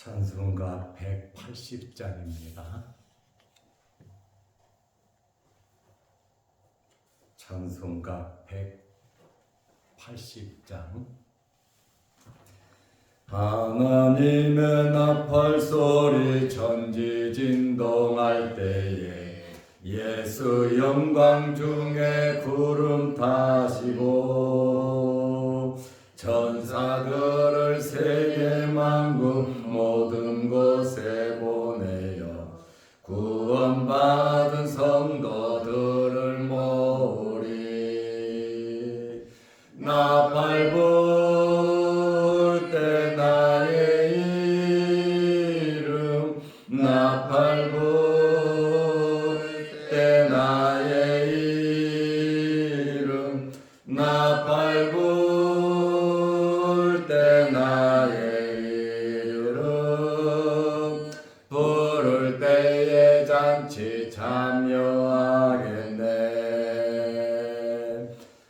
찬송가 180장입니다. 찬송가 180장. 하나님의 나팔 소리 천지진동할 때에 예수 영광 중에 구름 타시고 천사들을 세계 만국 모든 곳에 보내어 구원받은 성도들을 모으리. 나팔 불 때 나의 이름, 나팔 불 때 나의 이름, 나팔 불 때 나의 이름, 부를 때에 잔치 참여하겠네.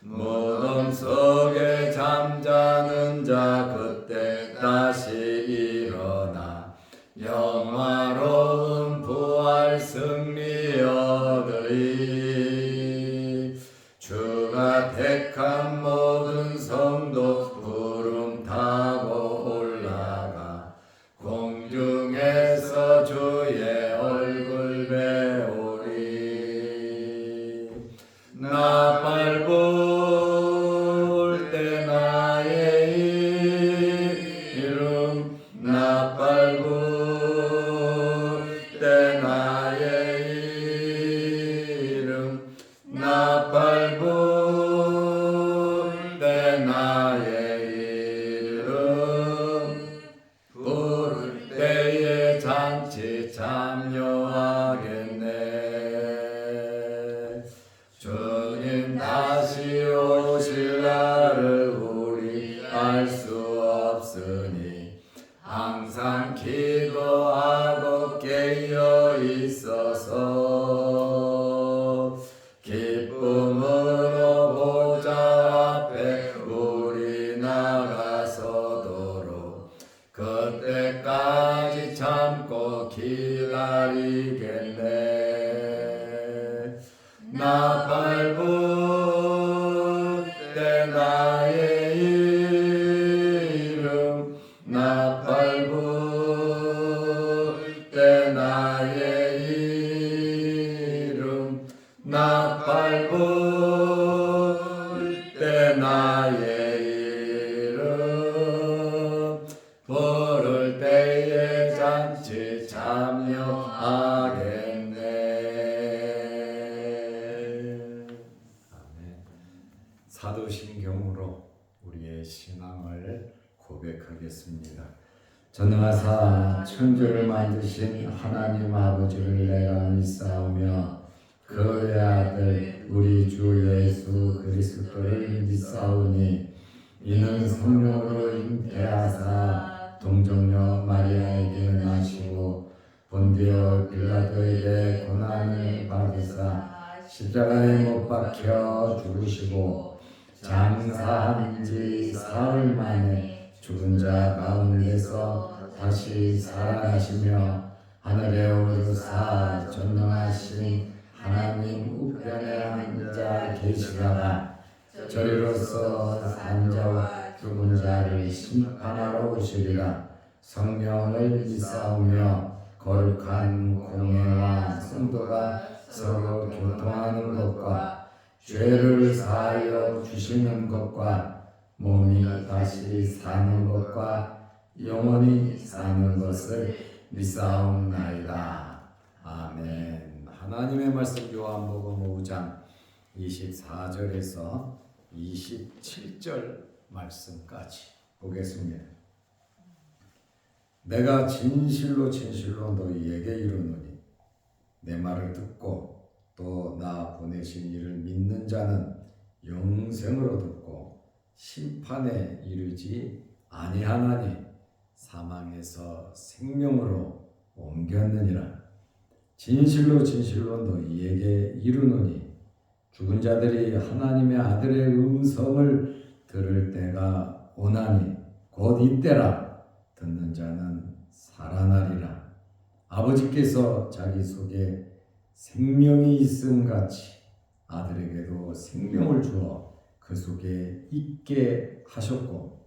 무덤 속에 잠자는 자 그때 다시 일어나 영화로운 부활 승리 얻으리. 주가 택한 모든 성도 구름 타고 올라가 공중에서 주의 얼굴 배우리. 나팔 불 때 나의 이름, 나팔 불 때 나의 이름, 나팔 불 때 나의 이름, 부를 때에 잔치 참여하겠네. 주님 다시 오실 날을 우리 알 수 없으니 항상 기도하고 깨어 있어서 기쁨으로 보좌 앞에 우리 나가서도록 그때까지 참고 기다리겠네. 나팔 불 때 나의 이름, 나팔 불 때 나의 이름, 나팔 불 때 나의 이름, 부를 때에 잔치 참여하겠네. 아멘. 사도신경으로 우리의 신앙을 고백하겠습니다. 전능하사 천지를 만드신 하나님 아버지를 내가 믿사오며 그의 아들 우리 주 예수 그리스도를 믿사오니 이는 성령으로 잉태하사 동정녀 마리아에게 나시고 본디오 빌라도에게 고난을 받으사 십자가에 못 박혀 죽으시고 장사한 지 사흘 만에 죽은 자 가운데서 다시 살아나시며 하늘에 오르사 전능하신 하나님 우편에 앉아 계시다가 저리로서 산 자와 죽은 자를 심판하러 오시리라. 성령을 믿사오며 거룩한 공회와 성도가 서로 교통하는 것과 죄를 사하여 주시는 것과 몸이 다시 사는 것과 영원히 사는 것을 믿사옵나이다. 아멘. 하나님의 말씀 요한복음 5장 24절에서 27절 말씀까지 보겠습니다. 내가 진실로 진실로 너희에게 이르노니 내 말을 듣고 또 나 보내신 이를 믿는 자는 영생으로 듣고 심판에 이르지 아니하나니 사망에서 생명으로 옮겼느니라. 진실로 진실로 너희에게 이르노니 죽은 자들이 하나님의 아들의 음성을 들을 때가 오나니 곧 이때라. 듣는 자는 살아나리라. 아버지께서 자기 속에 생명이 있음 같이 아들에게도 생명을 주어 그 속에 있게 하셨고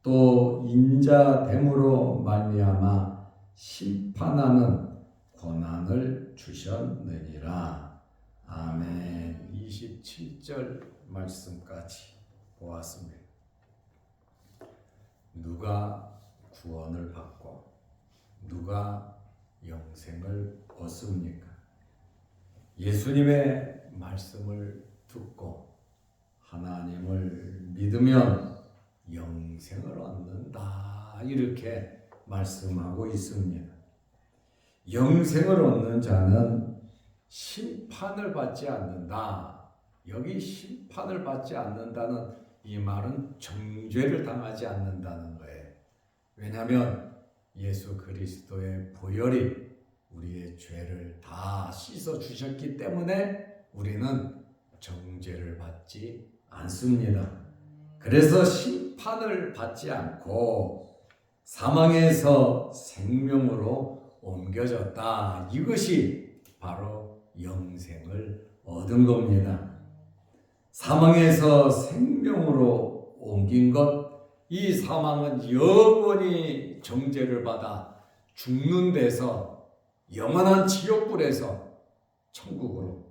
또 인자됨으로 말미암아 심판하는 권한을 주셨느니라. 아멘. 27절 말씀까지 보았습니다. 누가 구원을 받고 누가 영생을 얻습니까? 예수님의 말씀을 듣고 하나님을 믿으면 영생을 얻는다, 이렇게 말씀하고 있습니다. 영생을 얻는 자는 심판을 받지 않는다. 여기 심판을 받지 않는다는 이 말은 정죄를 당하지 않는다는 거예요. 왜냐하면 예수 그리스도의 보혈이 우리의 죄를 다 씻어 주셨기 때문에 우리는 정죄를 받지 않습니다. 그래서 심판을 받지 않고 사망에서 생명으로 옮겨졌다. 이것이 바로 영생을 얻은 겁니다. 사망에서 생명으로 옮긴 것, 이 사망은 영원히 정죄를 받아 죽는 데서 영원한 지옥불에서 천국으로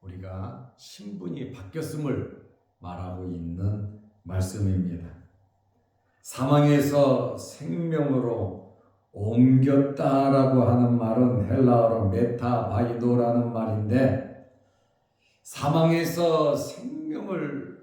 우리가 신분이 바뀌었음을 말하고 있는 말씀입니다. 사망에서 생명으로 옮겼다라고 하는 말은 헬라어로 메타바이도라는 말인데, 사망에서 생명을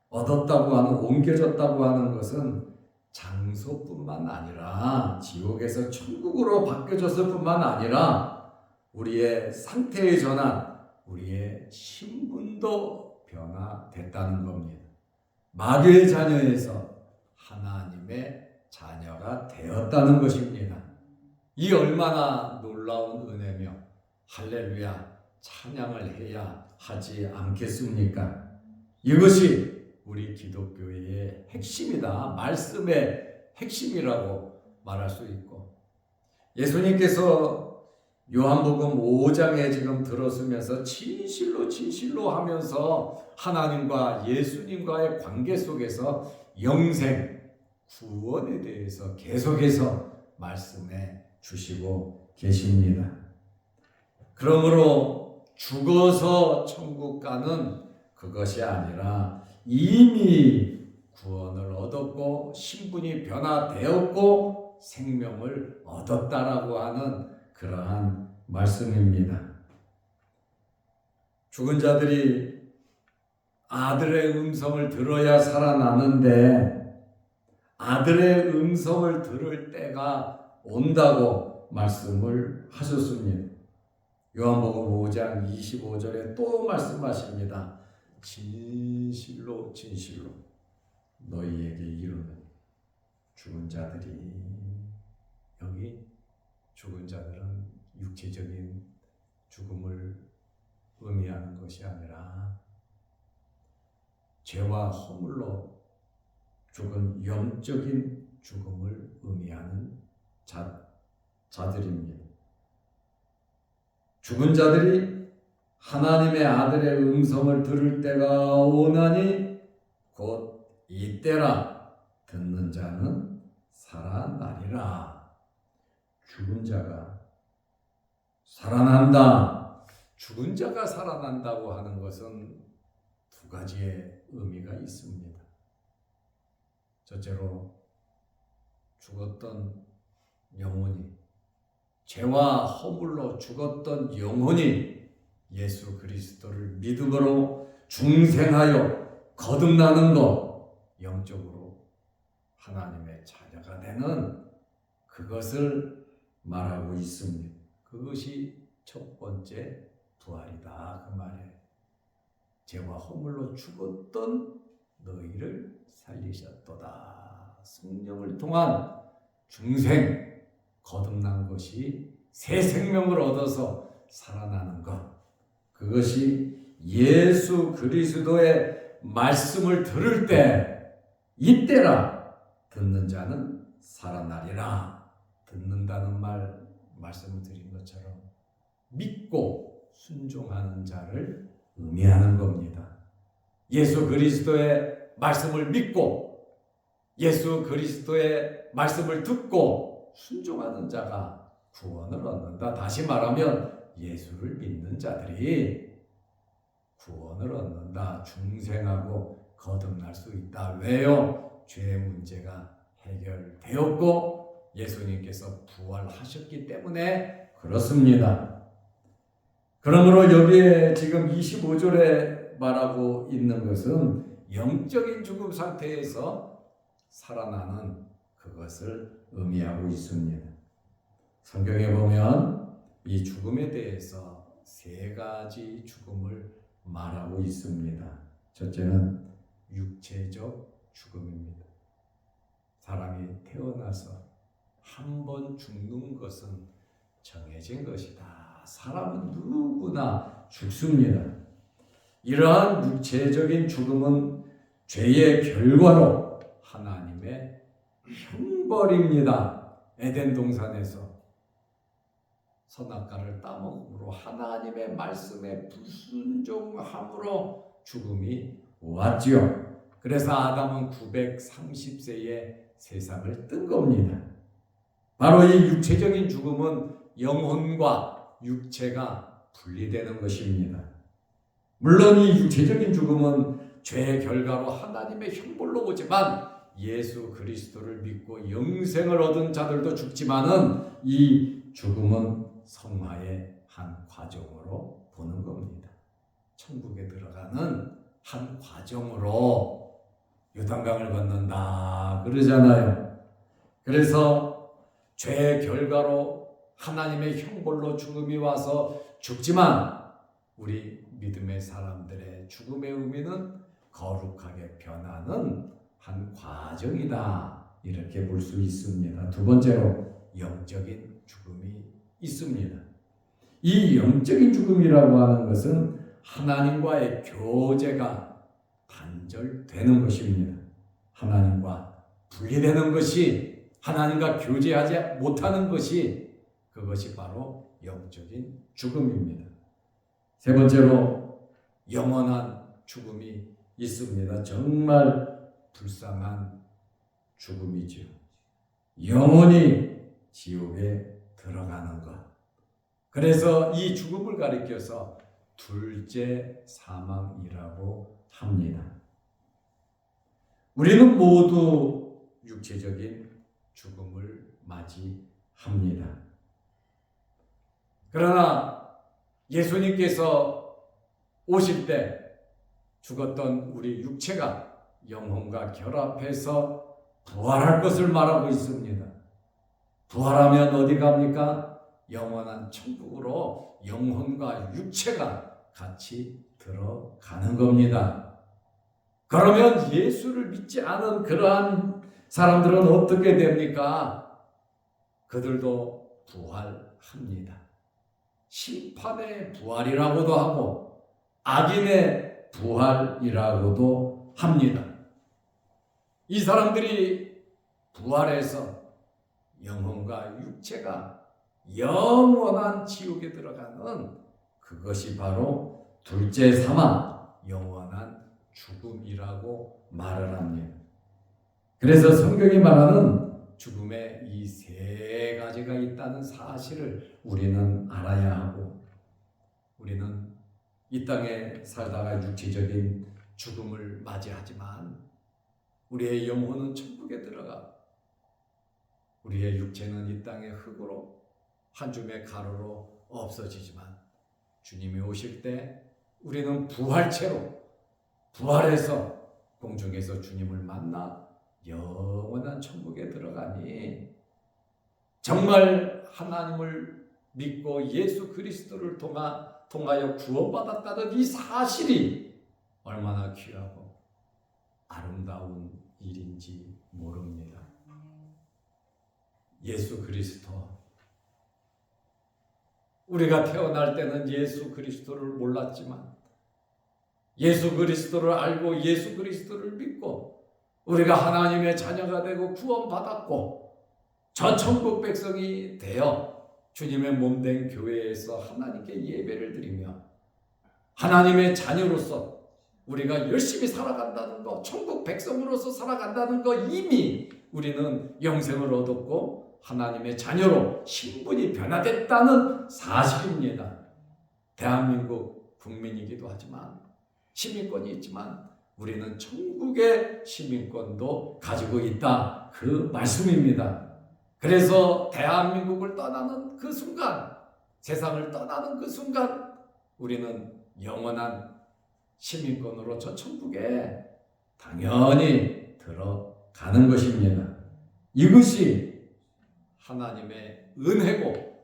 얻었다고 하는, 옮겨졌다고 하는 것은 장소뿐만 아니라 지옥에서 천국으로 바뀌어졌을 뿐만 아니라 우리의 상태의 전환, 우리의 신분도 변화됐다는 겁니다. 마귀의 자녀에서 하나님의 자녀가 되었다는 것입니다. 이 얼마나 놀라운 은혜며 할렐루야 찬양을 해야 하지 않겠습니까? 이것이 우리 기독교의 핵심이다. 말씀의 핵심이라고 말할 수 있고, 예수님께서 요한복음 5장에 지금 들어서면서 진실로 진실로 하면서 하나님과 예수님과의 관계 속에서 영생, 구원에 대해서 계속해서 말씀해 주시고 계십니다. 그러므로 죽어서 천국 가는 그것이 아니라 이미 구원을 얻었고 신분이 변화되었고 생명을 얻었다라고 하는 그러한 말씀입니다. 죽은 자들이 아들의 음성을 들어야 살아나는데 아들의 음성을 들을 때가 온다고 말씀을 하셨습니다. 요한복음 5장 25절에 또 말씀하십니다. 진실로 진실로 너희에게 이르노니, 죽은 자들이, 여기 죽은 자들은 육체적인 죽음을 의미하는 것이 아니라 죄와 허물로 죽은 영적인 죽음을 의미하는 자들입니다. 죽은 자들이 하나님의 아들의 음성을 들을 때가 오나니 곧 이때라. 듣는 자는 살아나리라. 죽은 자가 살아난다. 죽은 자가 살아난다고 하는 것은 두 가지의 의미가 있습니다. 첫째로 죽었던 영혼이, 죄와 허물로 죽었던 영혼이 예수 그리스도를 믿음으로 중생하여 거듭나는 것, 영적으로 하나님의 자녀가 되는 그것을 말하고 있습니다. 그것이 첫 번째 부활이다, 그 말이에요. 죄와 허물로 죽었던 너희를 살리셨도다. 성령을 통한 중생, 거듭난 것이 새 생명을 얻어서 살아나는 것, 그것이 예수 그리스도의 말씀을 들을 때 이때라. 듣는 자는 살아나리라. 듣는다는 말씀을 드린 것처럼 믿고 순종하는 자를 의미하는 겁니다. 예수 그리스도의 말씀을 믿고 예수 그리스도의 말씀을 듣고 순종하는 자가 구원을 얻는다. 다시 말하면 예수를 믿는 자들이 구원을 얻는다. 중생하고 거듭날 수 있다. 왜요? 죄의 문제가 해결되었고 예수님께서 부활하셨기 때문에 그렇습니다. 그러므로 여기에 지금 25절에 말하고 있는 것은 영적인 죽음 상태에서 살아나는 그것을 의미하고 있습니다. 성경에 보면 이 죽음에 대해서 세 가지 죽음을 말하고 있습니다. 첫째는 육체적 죽음입니다. 사람이 태어나서 한 번 죽는 것은 정해진 것이다. 사람은 누구나 죽습니다. 이러한 육체적인 죽음은 죄의 결과로 하나님의 형벌입니다. 에덴 동산에서 선악과를 따먹음으로 하나님의 말씀에 불순종함으로 죽음이 왔지요. 그래서 아담은 930세에 세상을 뜬 겁니다. 바로 이 육체적인 죽음은 영혼과 육체가 분리되는 것입니다. 물론 이 육체적인 죽음은 죄의 결과로 하나님의 형벌로 오지만 예수 그리스도를 믿고 영생을 얻은 자들도 죽지만은 이 죽음은 성화의 한 과정으로 보는 겁니다. 천국에 들어가는 한 과정으로 요단강을 건넌다 그러잖아요. 그래서 죄의 결과로 하나님의 형벌로 죽음이 와서 죽지만 우리 믿음의 사람들의 죽음의 의미는 거룩하게 변하는 한 과정이다. 이렇게 볼 수 있습니다. 두 번째로 영적인 죽음이 있습니다. 이 영적인 죽음이라고 하는 것은 하나님과의 교제가 단절되는 것입니다. 하나님과 분리되는 것이, 하나님과 교제하지 못하는 것이, 그것이 바로 영적인 죽음입니다. 세 번째로 영원한 죽음이 있습니다. 정말 불쌍한 죽음이죠. 영원히 지옥에 들어가는 것. 그래서 이 죽음을 가리켜서 둘째 사망이라고 합니다. 우리는 모두 육체적인 죽음을 맞이합니다. 그러나 예수님께서 오실 때 죽었던 우리 육체가 영혼과 결합해서 부활할 것을 말하고 있습니다. 부활하면 어디 갑니까? 영원한 천국으로 영혼과 육체가 같이 들어가는 겁니다. 그러면 예수를 믿지 않은 그러한 사람들은 어떻게 됩니까? 그들도 부활합니다. 심판의 부활이라고도 하고 악인의 부활이라고도 합니다. 이 사람들이 부활해서 영혼과 육체가 영원한 지옥에 들어가는 그것이 바로 둘째 사망, 영원한 죽음이라고 말을 합니다. 그래서 성경이 말하는 죽음의 이 세 가지가 있다는 사실을 우리는 알아야 하고, 우리는 이 땅에 살다가 육체적인 죽음을 맞이하지만 우리의 영혼은 천국에 들어가, 우리의 육체는 이 땅의 흙으로 한 줌의 가루로 없어지지만 주님이 오실 때 우리는 부활체로 부활해서 공중에서 주님을 만나 영원한 천국에 들어가니, 정말 하나님을 믿고 예수 그리스도를 통하여 구원받았다는 이 사실이 얼마나 귀하고 아름다운 일인지 모릅니다. 예수 그리스도, 우리가 태어날 때는 예수 그리스도를 몰랐지만 예수 그리스도를 알고 예수 그리스도를 믿고 우리가 하나님의 자녀가 되고 구원받았고 저 천국 백성이 되어 주님의 몸된 교회에서 하나님께 예배를 드리며 하나님의 자녀로서 우리가 열심히 살아간다는 것, 천국 백성으로서 살아간다는 것, 이미 우리는 영생을 얻었고 하나님의 자녀로 신분이 변화됐다는 사실입니다. 대한민국 국민이기도 하지만 시민권이 있지만 우리는 천국의 시민권도 가지고 있다, 그 말씀입니다. 그래서 대한민국을 떠나는 그 순간, 세상을 떠나는 그 순간 우리는 영원한 시민권으로 저 천국에 당연히 들어가는 것입니다. 이것이 하나님의 은혜고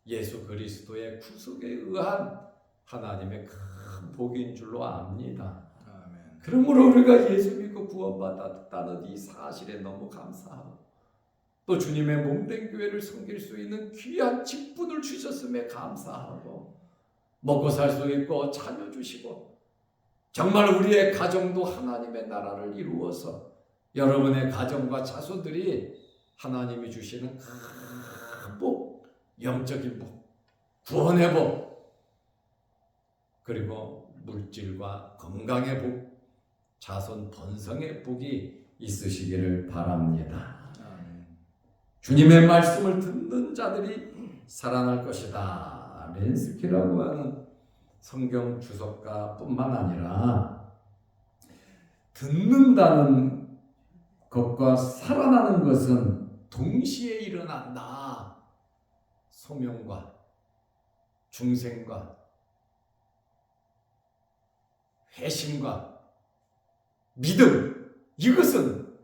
예수 그리스도의 구속에 의한 하나님의 큰 복인 줄로 압니다. 아멘. 그러므로 우리가 예수 믿고 구원받았다는 이 사실에 너무 감사하고 또 주님의 몸된 교회를 섬길 수 있는 귀한 직분을 주셨음에 감사하고 먹고 살 수 있고 자녀 주시고 정말 우리의 가정도 하나님의 나라를 이루어서 여러분의 가정과 자손들이 하나님이 주시는 큰 복, 영적인 복, 구원의 복, 그리고 물질과 건강의 복, 자손 번성의 복이 있으시기를 바랍니다. 주님의 말씀을 듣는 자들이 살아날 것이다. 렌스키라고 하는 성경 주석가뿐만 아니라 듣는다는 것과 살아나는 것은 동시에 일어난다. 소명과 중생과 회심과 믿음, 이것은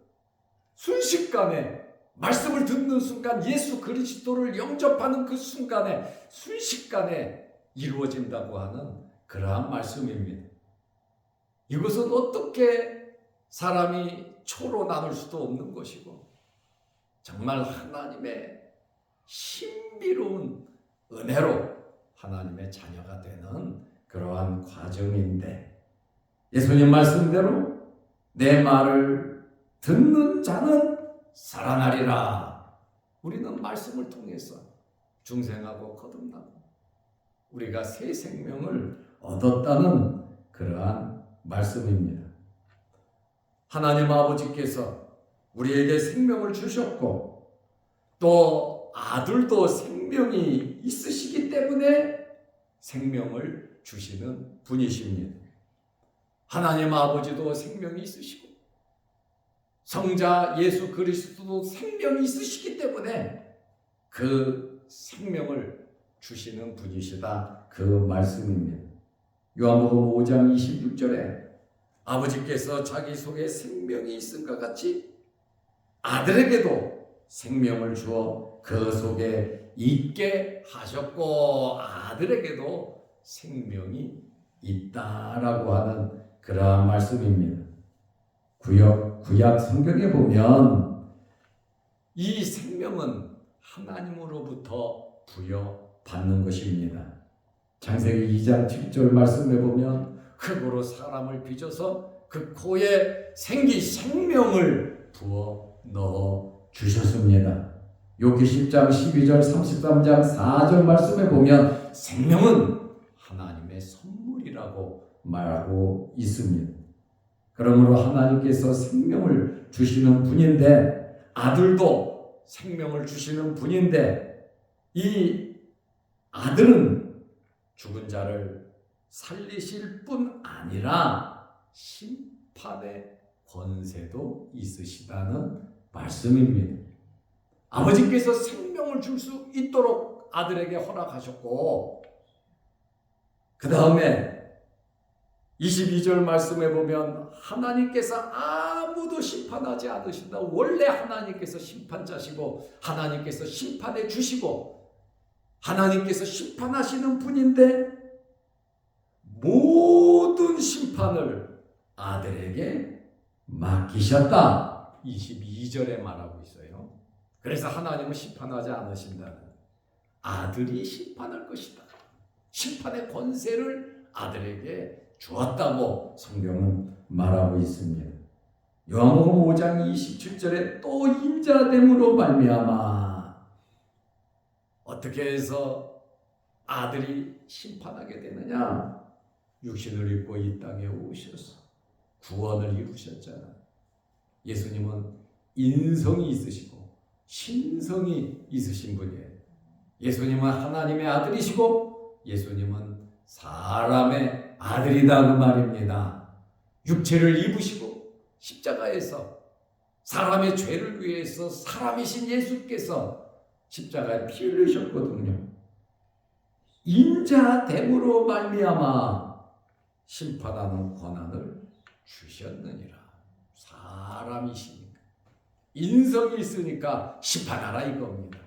순식간에 말씀을 듣는 순간 예수 그리스도를 영접하는 그 순간에 순식간에 이루어진다고 하는 그러한 말씀입니다. 이것은 어떻게 사람이 초로 나눌 수도 없는 것이고 정말 하나님의 신비로운 은혜로 하나님의 자녀가 되는 그러한 과정인데 예수님 말씀대로 내 말을 듣는 자는 살아나리라. 우리는 말씀을 통해서 중생하고 거듭나고 우리가 새 생명을 얻었다는 그러한 말씀입니다. 하나님 아버지께서 우리에게 생명을 주셨고 또 아들도 생명이 있으시기 때문에 생명을 주시는 분이십니다. 하나님 아버지도 생명이 있으시고 성자 예수 그리스도도 생명이 있으시기 때문에 그 생명을 주시는 분이시다, 그 말씀입니다. 요한복음 5장 26절에 아버지께서 자기 속에 생명이 있음과 같이 아들에게도 생명을 주어 그 속에 있게 하셨고 아들에게도 생명이 있다라고 하는 그러한 말씀입니다. 구약 성경에 보면 이 생명은 하나님으로부터 부여받는 것입니다. 창세기 2장 7절 말씀에 보면 흙으로 사람을 빚어서 그 코에 생명을 부어 넣어 주셨습니다. 욥기 10장 12절 33장 4절 말씀에 보면 생명은 하나님의 선물이라고 말하고 있습니다. 그러므로 하나님께서 생명을 주시는 분인데 아들도 생명을 주시는 분인데 이 아들은 죽은 자를 살리실 뿐 아니라 심판의 권세도 있으시다는 말씀입니다. 아버지께서 생명을 줄 수 있도록 아들에게 허락하셨고 그 다음에 22절 말씀에 보면 하나님께서 아무도 심판하지 않으신다. 원래 하나님께서 심판자시고 하나님께서 심판해 주시고 하나님께서 심판하시는 분인데 모든 심판을 아들에게 맡기셨다. 22절에 말하고 있어요. 그래서 하나님은 심판하지 않으신다는 아들이 심판할 것이다. 심판의 권세를 아들에게 주었다고 성경은 말하고 있습니다. 요한복음 5장 27절에 또 인자됨으로 말미암아 어떻게 해서 아들이 심판하게 되느냐? 육신을 입고 이 땅에 오셔서 구원을 이루셨잖아요. 예수님은 인성이 있으시고 신성이 있으신 분이에요. 예수님은 하나님의 아들이시고 예수님은 사람의 아들이다 그 말입니다. 육체를 입으시고 십자가에서 사람의 죄를 위해서 사람이신 예수께서 십자가에 피 흘리셨거든요. 인자됨으로 말미암아 심판하는 권한을 주셨느니라. 사람이시니까 인성이 있으니까 심판하라 이겁니다.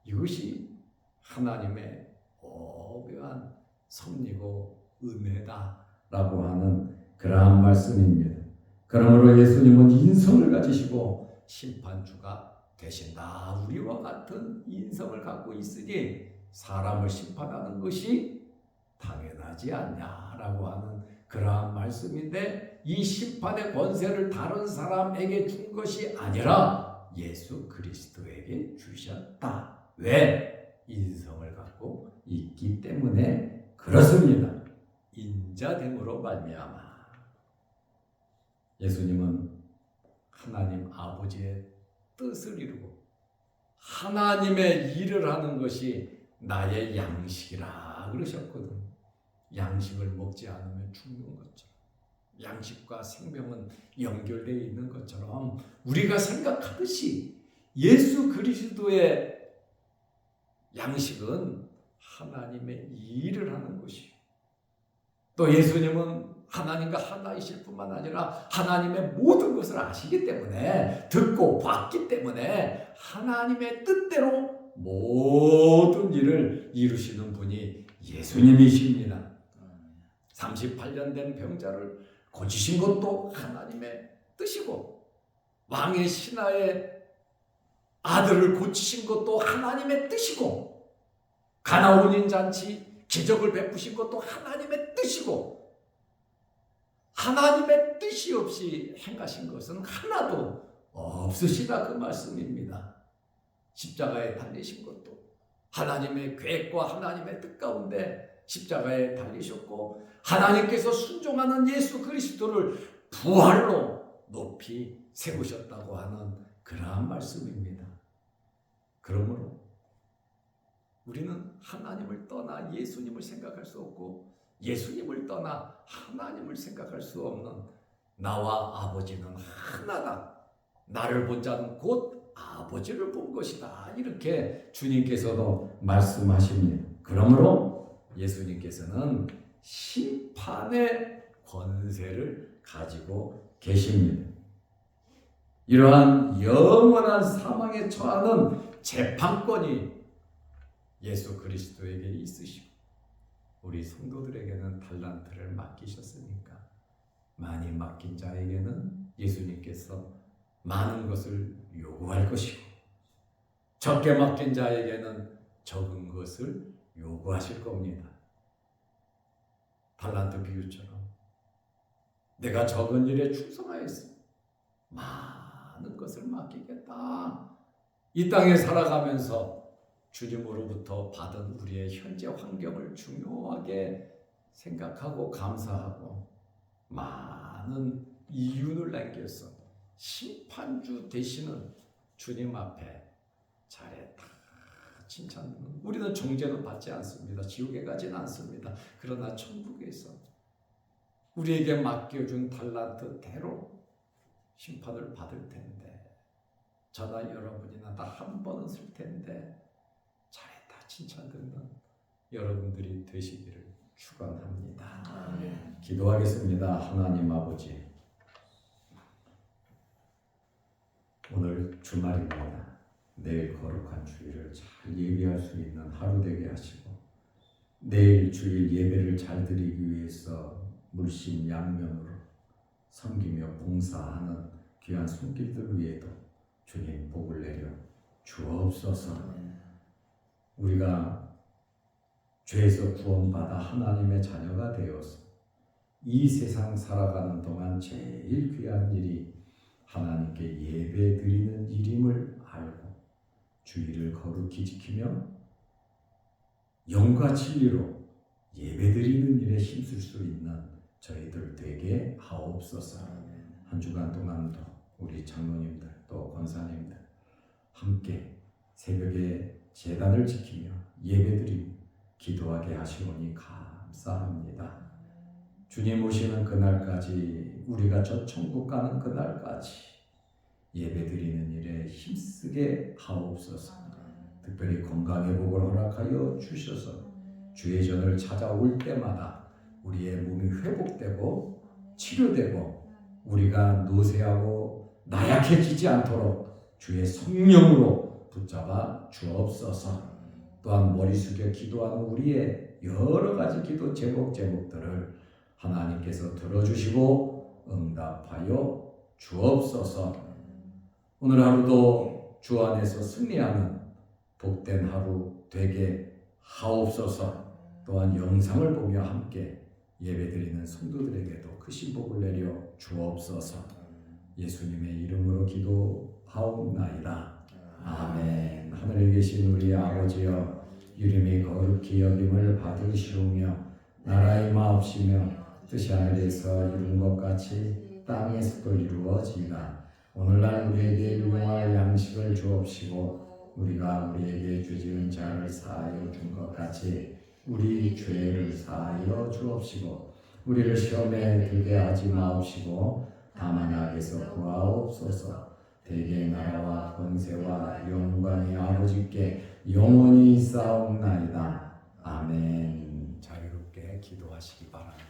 이것이 하나님의 오묘한 섭리고 은혜다라고 하는 그러한 말씀입니다. 그러므로 예수님은 인성을 가지시고 심판주가 되신다. 우리와 같은 인성을 갖고 있으니 사람을 심판하는 것이 당연하지 않냐라고 하는 그러한 말씀인데, 이 심판의 권세를 다른 사람에게 준 것이 아니라 예수 그리스도에게 주셨다. 왜? 인성을 갖고 있기 때문에 그렇습니다. 인자됨으로 말미암아. 예수님은 하나님 아버지의 뜻을 이루고 하나님의 일을 하는 것이 나의 양식이라 그러셨거든. 양식을 먹지 않으면 죽는 것처럼, 양식과 생명은 연결되어 있는 것처럼 우리가 생각하듯이 예수 그리스도의 양식은 하나님의 일을 하는 것이요. 또 예수님은 하나님과 하나이실 뿐만 아니라 하나님의 모든 것을 아시기 때문에, 듣고 봤기 때문에 하나님의 뜻대로 모든 일을 이루시는 분이 예수님이십니다. 38년 된 병자를 고치신 것도 하나님의 뜻이고, 왕의 신하의 아들을 고치신 것도 하나님의 뜻이고, 가나온인 잔치 기적을 베푸신 것도 하나님의 뜻이고, 하나님의 뜻이 없이 행하신 것은 하나도 없으시다 그 말씀입니다. 십자가에 달리신 것도 하나님의 계획과 하나님의 뜻 가운데 십자가에 달리셨고, 하나님께서 순종하는 예수 그리스도를 부활로 높이 세우셨다고 하는 그러한 말씀입니다. 그러므로 우리는 하나님을 떠나 예수님을 생각할 수 없고, 예수님을 떠나 하나님을 생각할 수 없는 나와 아버지는 하나다. 나를 본 자는 곧 아버지를 본 것이다. 이렇게 주님께서도 말씀하십니다. 그러므로 예수님께서는 심판의 권세를 가지고 계십니다. 이러한 영원한 사망에 처하는 재판권이 예수 그리스도에게 있으시고, 우리 성도들에게는 달란트를 맡기셨으니까 많이 맡긴 자에게는 예수님께서 많은 것을 요구할 것이고, 적게 맡긴 자에게는 적은 것을 요구하실 겁니다. 달란트 비유처럼 내가 적은 일에 충성하였으니 많은 것을 맡기겠다. 이 땅에 살아가면서 주님으로부터 받은 우리의 현재 환경을 중요하게 생각하고 감사하고 많은 이윤을 남겨서 심판주 되시는 주님 앞에 잘했다 칭찬. 우리는 정죄는 받지 않습니다. 지옥에 가지는 않습니다. 그러나 천국에서 우리에게 맡겨준 달란트대로 심판을 받을 텐데, 저나 여러분이나 다 한 번은 쓸 텐데 잘했다 칭찬 듣는 여러분들이 되시기를 축원합니다. 기도하겠습니다. 하나님 아버지, 오늘 주말입니다. 내일 거룩한 주일을 잘 예비할 수 있는 하루 되게 하시고, 내일 주일 예배를 잘 드리기 위해서 물심양면으로 섬기며 봉사하는 귀한 손길들 위에도 주님 복을 내려 주옵소서. 우리가 죄에서 구원받아 하나님의 자녀가 되어서 이 세상 살아가는 동안 제일 귀한 일이 하나님께 예배 드리는 일임을 알고, 주의를 거룩히 지키며 영과 진리로 예배드리는 일에 힘쓸 수 있는 저희들 되게 하옵소서. 한 주간 동안도 우리 장로님들 또 권사님들 함께 새벽에 제단을 지키며 예배드리며 기도하게 하시오니 감사합니다. 주님 오시는 그날까지, 우리가 저 천국 가는 그날까지 예배드리는 일에 힘쓰게 하옵소서. 특별히 건강의 복을 허락하여 주셔서 주의 전을 찾아올 때마다 우리의 몸이 회복되고 치료되고 우리가 노쇠하고 나약해지지 않도록 주의 성령으로 붙잡아 주옵소서. 또한 머리 숙여 기도하는 우리의 여러 가지 기도 제목들을 하나님께서 들어주시고 응답하여 주옵소서. 오늘 하루도 주 안에서 승리하는 복된 하루 되게 하옵소서. 또한 영상을 보며 함께 예배드리는 성도들에게도 크신 복을 내려 주옵소서. 예수님의 이름으로 기도하옵나이다. 아멘. 하늘에 계신 우리 아버지여, 이름이 거룩히 여김을 받으시오며 나라의 마옵시며 뜻이 하늘에서 이룬 것 같이 땅에서도 이루어지이다. 오늘날 우리에게 일용할 양식을 주옵시고 우리가 우리에게 죄지은 자를 사하여 준 것 같이 우리 죄를 사하여 주옵시고 우리를 시험에 들게 하지 마옵시고 다만 악에서 구하옵소서. 대개의 나라와 권세와 영광이 아버지께 영원히 있사옵나이다. 아멘. 자유롭게 기도하시기 바랍니다.